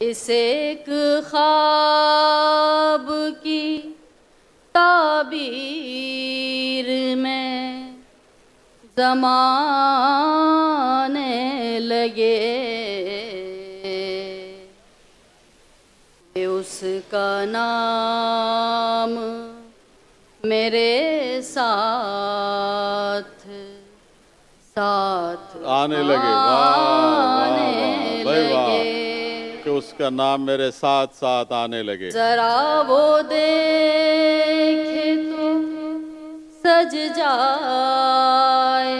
इस एक ख्वाब की ताबीर में ज़माने लगे, उसका नाम मेरे साथ साथ आने लगे। आने लगे, कि उसका नाम मेरे साथ साथ आने लगे। जरा वो देखे तो सज जाए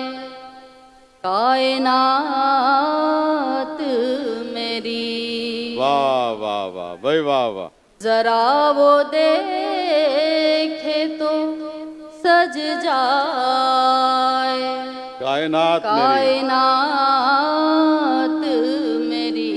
कायनात मेरी। वाह वाह वाह भाई वाह वाह। जरा वो देखे तो सज जाए कायनात मेरी।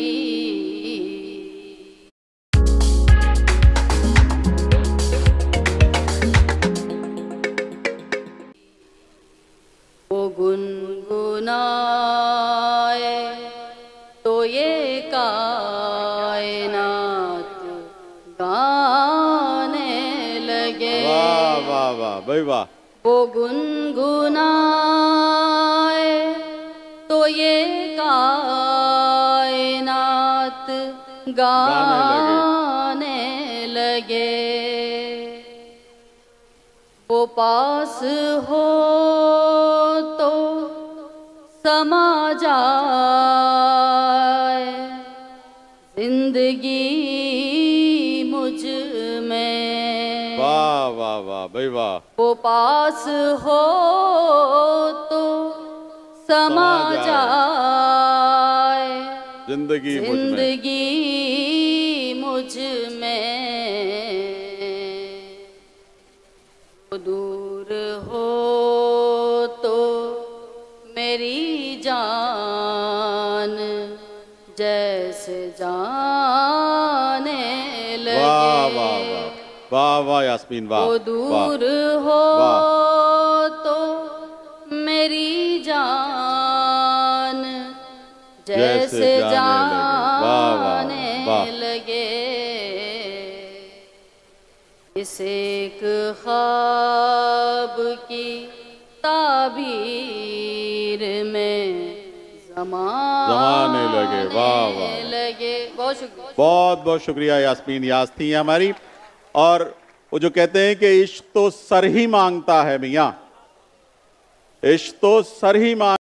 वो गुनगुनाए तो ये कायनात गाने लगे। वाह वाह वाह भाई वाह। वो गुनगुनाए तो ये कायनात गाने लगे। वो पास हो तो समा जाए जिंदगी मुझ में। वाह वाह वाह भाई वाह। वो पास हो तो समा जाए जिंदगी मुझ में। वो दूर हो तो मेरी जान जैसे जाने लगे। वाह वाह वाह वाह वाह यास्मीन वाह। वो दूर हो तो मेरी जान जैसे जाने लगे। इस एक ख्वाब की ताबीर में ज़माने लगे। वाह वाह लगे। बहुत शुक्रिया, बहुत बहुत शुक्रिया यास्मीन। यास थी हमारी। और वो जो कहते हैं कि इश्क तो सर ही मांगता है मियाँ, इश्क तो सर ही मांग